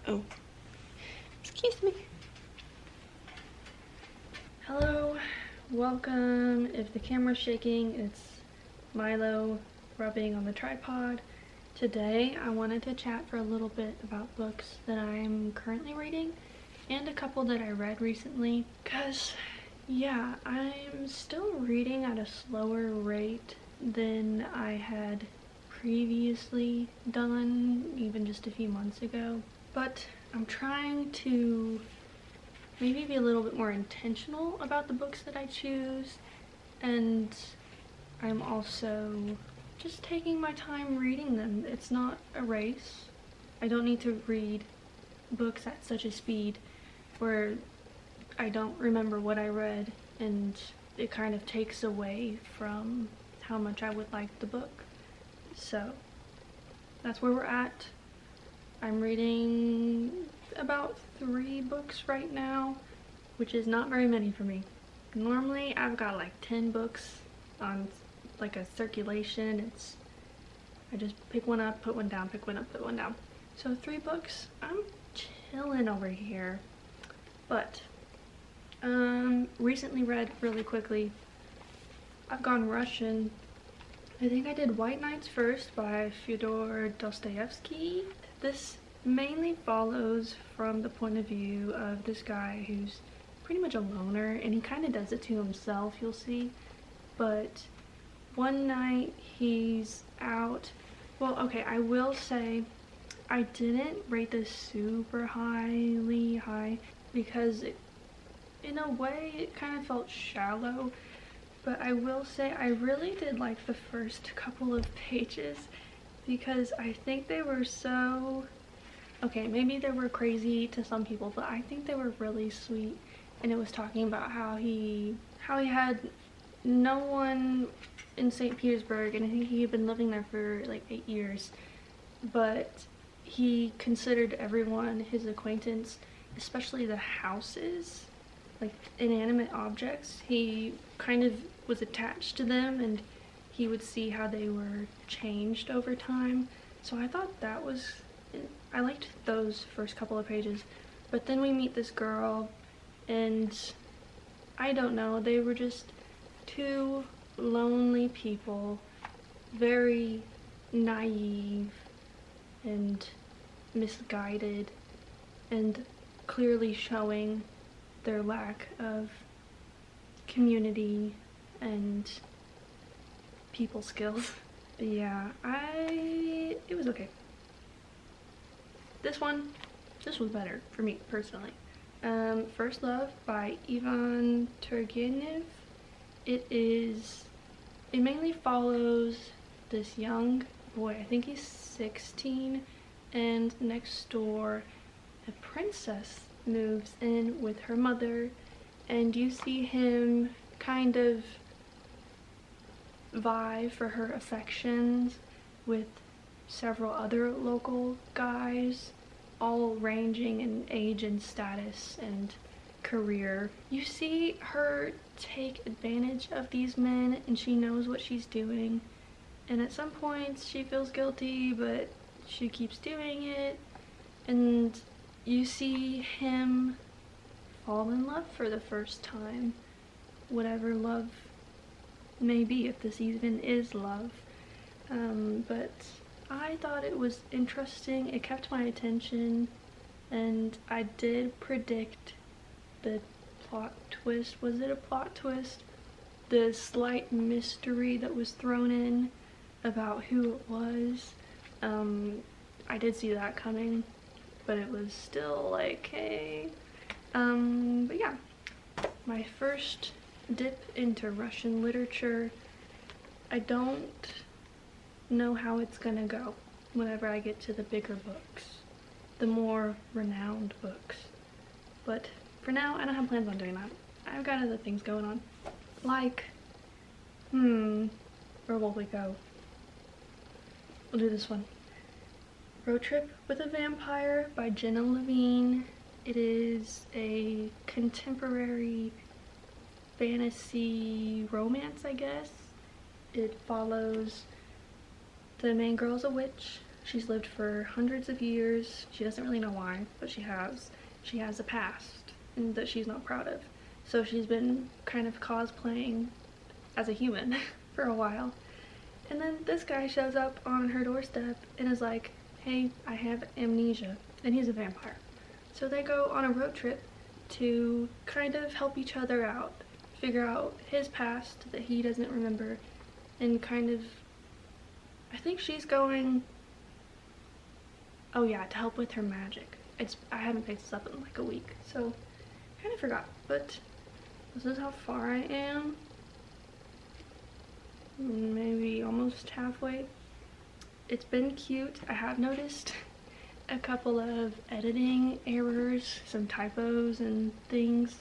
Oh, excuse me. Hello, welcome. If the camera's shaking, it's Milo rubbing on the tripod. Today I wanted to chat for a little bit about books that I'm currently reading and a couple that I read recently, because yeah, I'm still reading at a slower rate than I had previously done even just a few months ago, but I'm trying to maybe be a little bit more intentional about the books that I choose, and I'm also just taking my time reading them. It's not a race. I don't need to read books at such a speed where I don't remember what I read and it kind of takes away from how much I would like the book. So that's where we're at. I'm reading about 3 books right now, which is not very many for me. Normally I've got like 10 books on like a circulation. I just pick one up, put one down, pick one up, put one down. So 3 books. I'm chilling over here. But recently read really quickly. I've gone Russian. I think I did White Nights first by Fyodor Dostoevsky. This mainly follows from the point of view of this guy who's pretty much a loner, and he kind of does it to himself, you'll see. But one night he's out. Well, okay, I will say I didn't rate this super high because in a way it kind of felt shallow, but I will say I really did like the first couple of pages because I think they were so, okay, maybe they were crazy to some people, but I think they were really sweet. And it was talking about how he had no one in St. Petersburg, and I think he had been living there for like 8 years, but he considered everyone his acquaintance, especially the houses, like inanimate objects. He kind of was attached to them, and he would see how they were changed over time. So I thought that was, I liked those first couple of pages. But then we meet this girl, and I don't know, they were just 2 lonely people, very naive and misguided, and clearly showing their lack of community and people skills. Yeah, it was okay. This was better for me personally. First Love by Ivan Turgenev. It mainly follows this young boy, I think he's 16, and next door a princess moves in with her mother, and you see him kind of vie for her affections with several other local guys, all ranging in age and status and career. You see her take advantage of these men, and she knows what she's doing, and at some points she feels guilty, but she keeps doing it. And you see him fall in love for the first time, whatever love may be, if this even is love. But I thought it was interesting. It kept my attention, and I did predict the plot twist. Was it a plot twist? The slight mystery that was thrown in about who it was. I did see that coming, but it was still like, hey. But yeah, my first dip into Russian literature. I don't know how it's gonna go whenever I get to the bigger books, the more renowned books. But for now, I don't have plans on doing that. I've got other things going on. Like, where will we go? We'll do this one. Road Trip with a Vampire by Jenna Levine. It is a contemporary fantasy romance, I guess. It follows the main girl's a witch, She's lived for hundreds of years. She doesn't really know why, but she has. She has a past and that she's not proud of. So she's been kind of cosplaying as a human for a while. And then this guy shows up on her doorstep and is like, hey, I have amnesia. And he's a vampire. So they go on a road trip to kind of help each other out, figure out his past that he doesn't remember, and kind of, I think she's going, oh yeah, to help with her magic. I haven't picked this up in like a week, so I kind of forgot, but this is how far I am. Maybe almost halfway. It's been cute. I have noticed a couple of editing errors, some typos and things,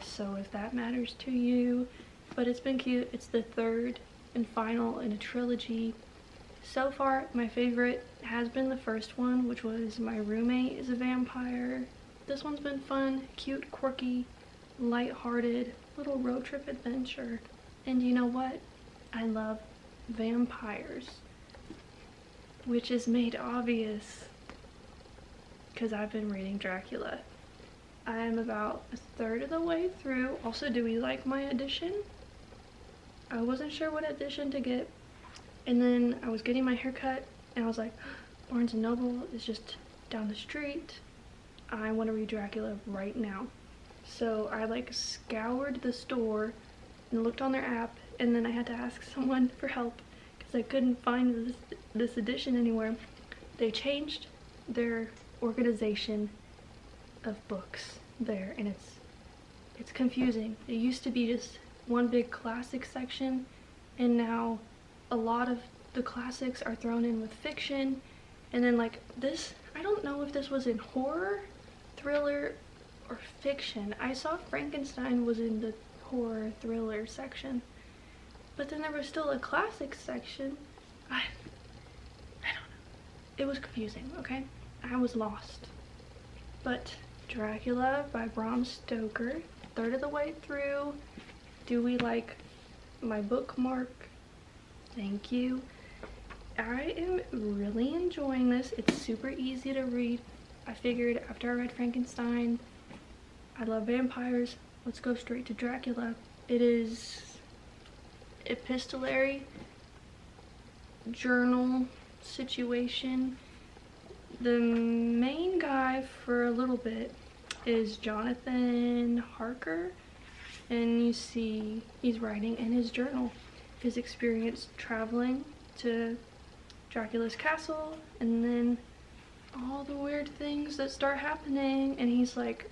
so if that matters to you, but it's been cute. It's the third and final in a trilogy. So far, my favorite has been the first one, which was My Roommate is a Vampire. This one's been fun, cute, quirky, light-hearted, little road trip adventure. And you know what? I love vampires, which is made obvious because I've been reading Dracula. I am about a third of the way through. Also, do we like my edition? I wasn't sure what edition to get, and then I was getting my hair cut and I was like, Barnes & Noble is just down the street. I want to read Dracula right now. So I like scoured the store and looked on their app, and then I had to ask someone for help because I couldn't find this edition anywhere. They changed their organization of books there, and it's confusing. It used to be just one big classic section, and now a lot of the classics are thrown in with fiction, and then like this, I don't know if this was in horror, thriller, or fiction. I saw Frankenstein was in the horror thriller section, but then there was still a classic section. I don't know. It was confusing, okay? I was lost. But Dracula by Bram Stoker, third of the way through. Do we like my bookmark? Thank you. I am really enjoying this. It's super easy to read. I figured after I read Frankenstein, I love vampires. Let's go straight to Dracula. It is epistolary journal situation. The main guy for a little bit is Jonathan Harker, and you see he's writing in his journal his experience traveling to Dracula's castle, and then all the weird things that start happening, and he's like,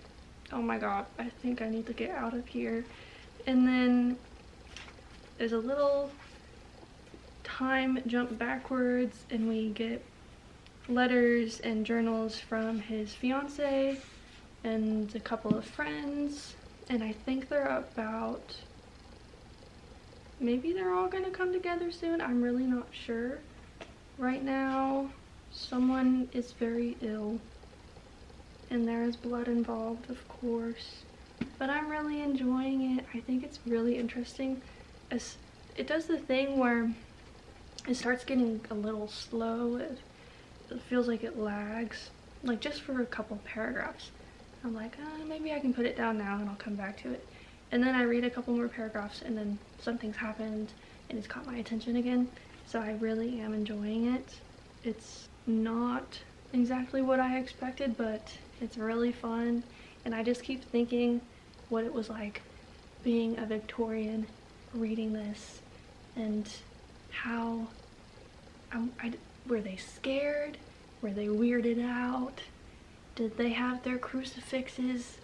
oh my god, I think I need to get out of here. And then there's a little time jump backwards, and we get letters and journals from his fiance and a couple of friends, and I think they're about, maybe they're all gonna come together soon. I'm really not sure. Right now, someone is very ill, and there is blood involved, of course, but I'm really enjoying it. I think it's really interesting. As it does the thing where it starts getting a little slow. It feels like it lags, like just for a couple paragraphs. I'm like, maybe I can put it down now and I'll come back to it. And then I read a couple more paragraphs, and then something's happened and it's caught my attention again. So I really am enjoying it. It's not exactly what I expected, but it's really fun. And I just keep thinking what it was like being a Victorian reading this, and how were they scared? Were they weirded out? Did they have their crucifixes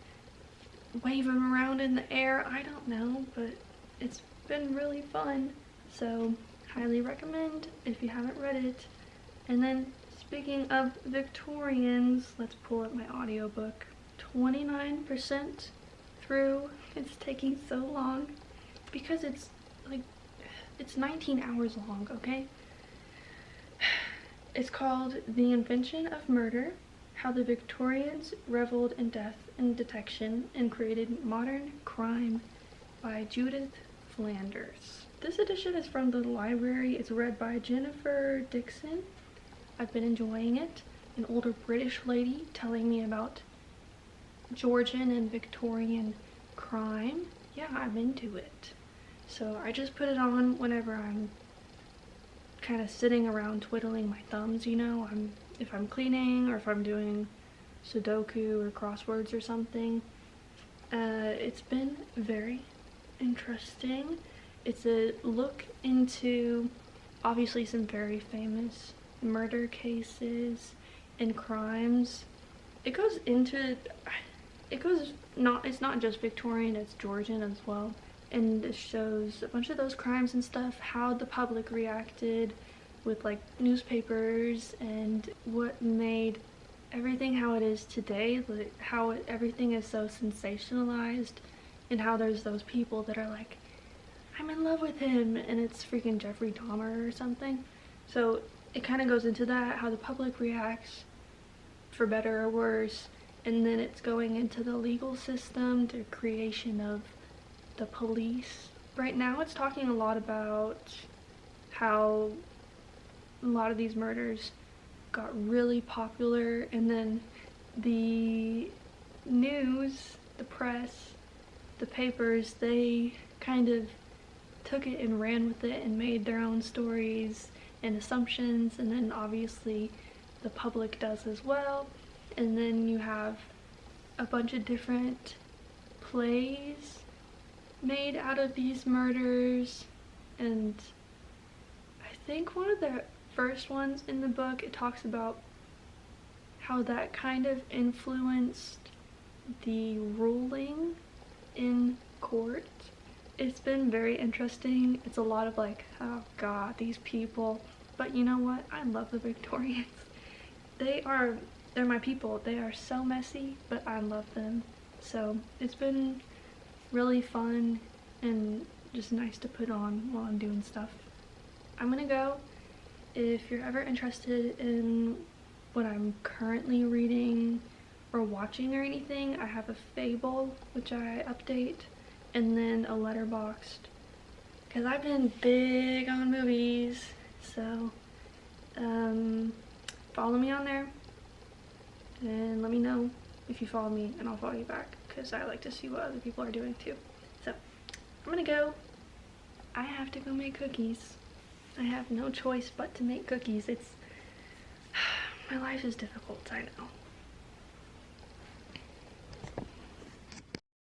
waving around in the air? I don't know, but it's been really fun. So highly recommend if you haven't read it. And then speaking of Victorians, let's pull up my audiobook. 29% through. It's taking so long because it's like, it's 19 hours long, okay? It's called The Invention of Murder: How the Victorians Reveled in Death and Detection and Created Modern Crime by Judith Flanders. This edition is from the library. It's read by Jennifer Dixon. I've been enjoying it. An older British lady telling me about Georgian and Victorian crime. Yeah, I'm into it. So I just put it on whenever I'm kind of sitting around twiddling my thumbs, you know, if I'm cleaning or if I'm doing Sudoku or crosswords or something. It's been very interesting. It's a look into obviously some very famous murder cases and crimes. It's not just Victorian, it's Georgian as well. And it shows a bunch of those crimes and stuff, how the public reacted with like newspapers and what made everything how it is today, like how everything is so sensationalized, and how there's those people that are like, I'm in love with him, and it's freaking Jeffrey Dahmer or something. So it kind of goes into that, how the public reacts for better or worse, and then it's going into the legal system, the creation of the police. Right now it's talking a lot about how a lot of these murders got really popular, and then the news, the press, the papers, they kind of took it and ran with it and made their own stories and assumptions, and then obviously the public does as well. And then you have a bunch of different plays made out of these murders, and I think one of the first ones in the book, it talks about how that kind of influenced the ruling in court. It's been very interesting. It's a lot of like, oh god, these people. But you know what? I love the Victorians. They're my people. They are so messy, but I love them. So it's been really fun and just nice to put on while I'm doing stuff. I'm gonna go. If you're ever interested in what I'm currently reading or watching or anything, I have a Fable, which I update, and then a Letterboxd, because I've been big on movies. So follow me on there and let me know if you follow me, and I'll follow you back, because I like to see what other people are doing too. So I'm gonna go. I have to go make cookies. I have no choice but to make cookies. My life is difficult, I know.